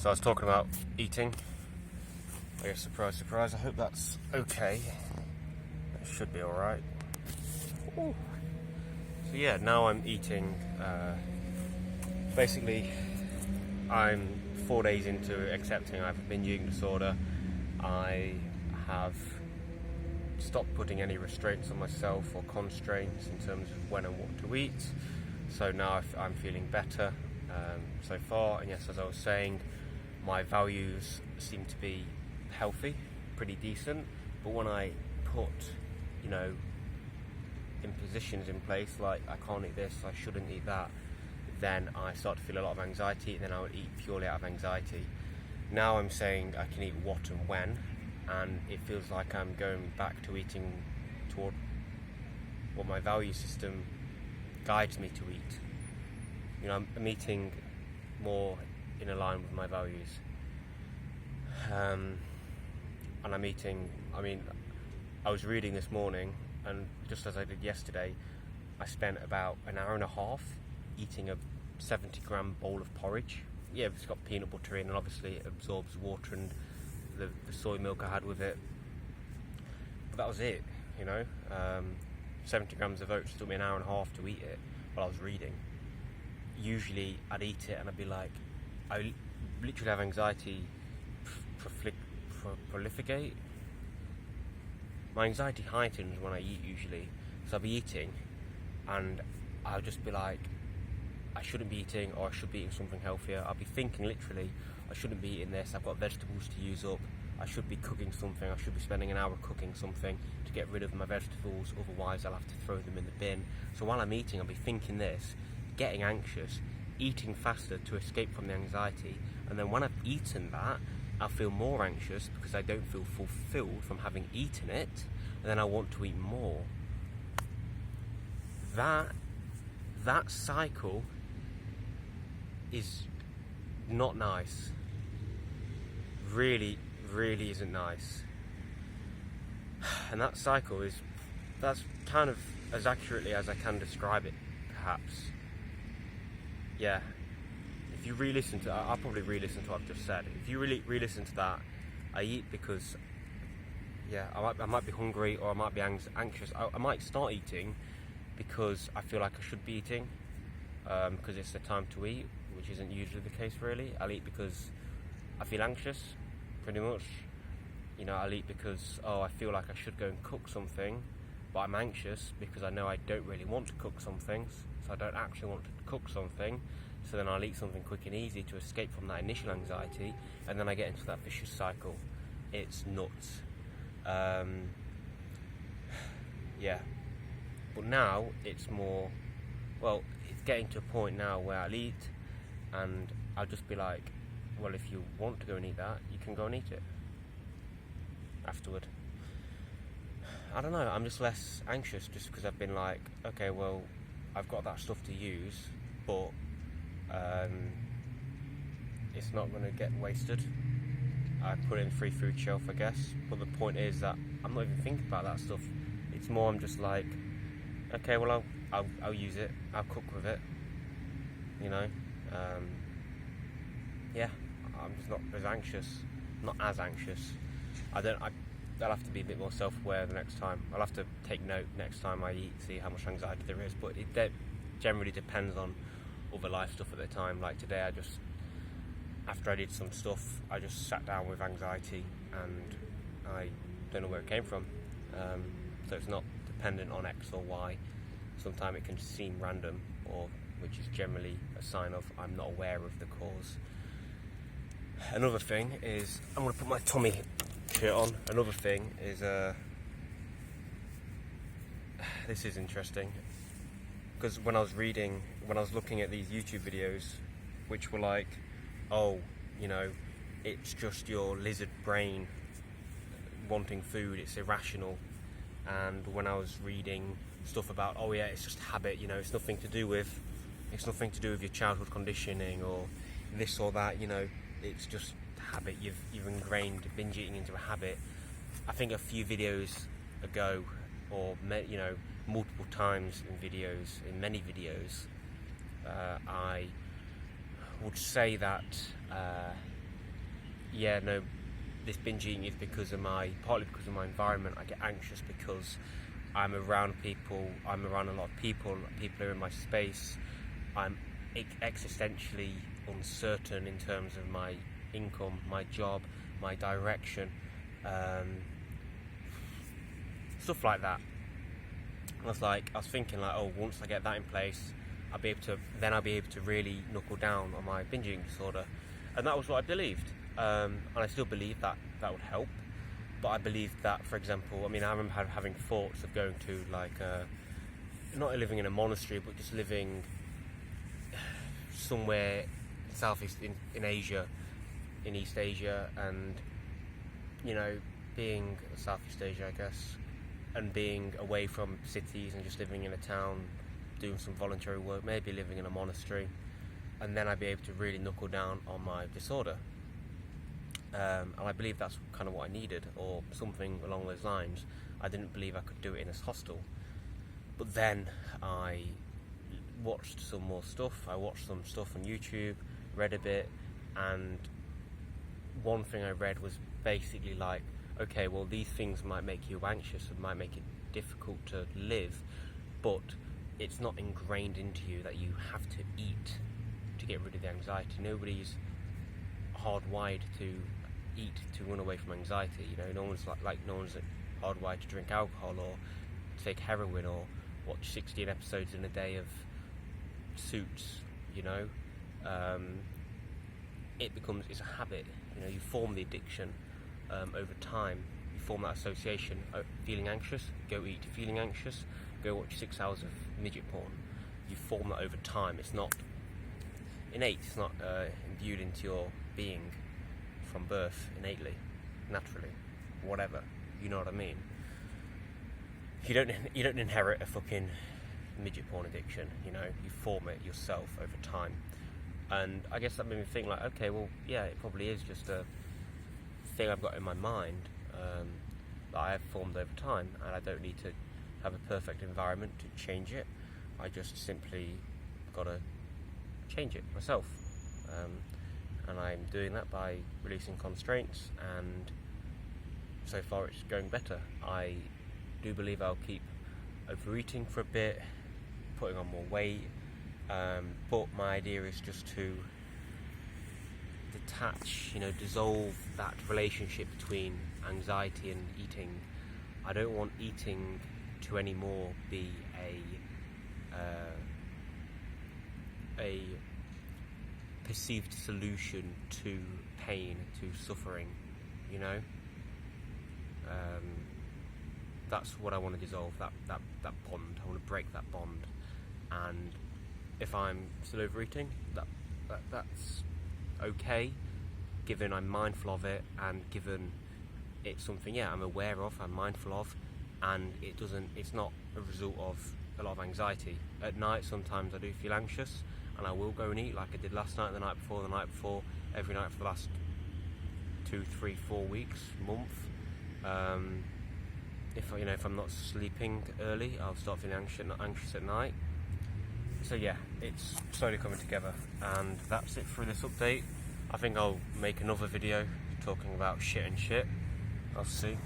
So I was talking about eating. I guess surprise, surprise. I hope that's okay. It should be alright. So yeah, now I'm eating. Basically, I'm 4 days into accepting I have a binge eating disorder. I have stopped putting any restraints on myself or constraints in terms of when and what to eat. So now I'm feeling better so far. And yes, as I was saying, my values seem to be healthy, pretty decent. But when I put, impositions in place like I can't eat this, I shouldn't eat that, then I start to feel a lot of anxiety, and then I would eat purely out of anxiety. Now I'm saying I can eat what and when, and it feels like I'm going back to eating toward what my value system guides me to eat. I'm eating more in line with my values. And I'm eating, I was reading this morning, and just as I did yesterday, I spent about an hour and a half eating a 70-gram bowl of porridge. Yeah, it's got peanut butter in, and obviously it absorbs water and the soy milk I had with it. But that was it, 70 grams of oats took me an hour and a half to eat it while I was reading. Usually I'd eat it and I'd be like, I literally have anxiety prolificate. My anxiety heightens when I eat usually. So I'll be eating and I'll just be like, I shouldn't be eating, or I should be eating something healthier. I'll be thinking literally, I shouldn't be eating this, I've got vegetables to use up, I should be cooking something, I should be spending an hour cooking something to get rid of my vegetables, otherwise I'll have to throw them in the bin. So while I'm eating, I'll be thinking this, getting anxious, eating faster to escape from the anxiety, and then when I've eaten that, I'll feel more anxious because I don't feel fulfilled from having eaten it, and then I want to eat more. That cycle is not nice. Really isn't nice. And that cycle that's kind of as accurately as I can describe it, perhaps. Yeah. If you re-listen to that, I'll probably re-listen to what I've just said. If you really re-listen to that, I eat because, I might be hungry, or I might be anxious. I might start eating because I feel like I should be eating, because it's the time to eat, which isn't usually the case really. I'll eat because I feel anxious, pretty much. I'll eat because, I feel like I should go and cook something, but I'm anxious because I know I don't really want to cook something, so I don't actually want to cook something. So then I'll eat something quick and easy to escape from that initial anxiety, and then I get into that vicious cycle. It's nuts. But now it's more, it's getting to a point now where I'll eat and I'll just be like, well, if you want to go and eat that, you can go and eat it afterward. I don't know, I'm just less anxious just because I've been like, okay, well, I've got that stuff to use, but it's not going to get wasted. I put it in free food shelf, I guess, but the point is that I'm not even thinking about that stuff. It's more I'm just like, okay, well, I'll use it, I'll cook with it, I'm just not as anxious. I'll have to be a bit more self-aware the next time. I'll have to take note next time I eat, see how much anxiety there is, but it generally depends on other life stuff at the time. Like today, after I did some stuff, I just sat down with anxiety, and I don't know where it came from. So it's not dependent on X or Y. Sometimes it can seem random, which is generally a sign of I'm not aware of the cause. Another thing is, I'm going to put my Tommy shirt on. Another thing is, this is interesting, because when I was looking at these YouTube videos, which were like, it's just your lizard brain wanting food, it's irrational. And when I was reading stuff about, it's just habit, it's nothing to do with your childhood conditioning or this or that, it's just habit. You've ingrained binge eating into a habit. I think a few videos ago, or multiple times in many videos, I would say that yeah, no, this binge eating is partly because of my environment. I get anxious because I'm around people, I'm around a lot of people are in my space. I'm existentially uncertain in terms of my income, my job, my direction, stuff like that. I was thinking like, oh, once I get that in place, I'll be able to really knuckle down on my binge eating disorder, and that was what I believed, and I still believe that would help. But I believed that, for example, I remember having thoughts of going to not living in a monastery, but just living somewhere in Asia, in East Asia, and being Southeast Asia, I guess, and being away from cities and just living in a town, doing some voluntary work, maybe living in a monastery, and then I'd be able to really knuckle down on my disorder. And I believe that's kind of what I needed, or something along those lines. I didn't believe I could do it in this hostel. But then I watched some more stuff. I watched some stuff on YouTube, read a bit, and one thing I read was basically like, okay, well, these things might make you anxious and might make it difficult to live, but it's not ingrained into you that you have to eat to get rid of the anxiety. Nobody's hardwired to eat to run away from anxiety. No one's no one's hardwired to drink alcohol or take heroin or watch 16 episodes in a day of Suits. It's a habit. You form the addiction over time. You form that association. Feeling anxious, go eat. Feeling anxious, go watch 6 hours of midget porn. You form that over time. It's not innate. It's not imbued into your being from birth, innately, naturally, whatever. You know what I mean? You don't inherit a fucking midget porn addiction. You form it yourself over time. And I guess that made me think like, okay, well, yeah, it probably is just a thing I've got in my mind that I have formed over time, and I don't need to have a perfect environment to change it. I just simply got to change it myself, and I'm doing that by releasing constraints, and so far it's going better. I do believe I'll keep overeating for a bit, putting on more weight, but my idea is just to detach, dissolve that relationship between anxiety and eating. I don't want eating to anymore be a perceived solution to pain, to suffering. That's what I want to dissolve, that bond. I want to break that bond. And if I'm still overeating, that's okay, given I'm mindful of it, and given it's something I'm aware of, I'm mindful of, and it's not a result of a lot of anxiety. At night sometimes I do feel anxious, and I will go and eat like I did last night, the night before, every night for the last 2, 3, 4 weeks, month. If I'm not sleeping early, I'll start feeling anxious at night. So yeah, it's slowly coming together, and that's it for this update. I think I'll make another video talking about shit and shit. I'll see.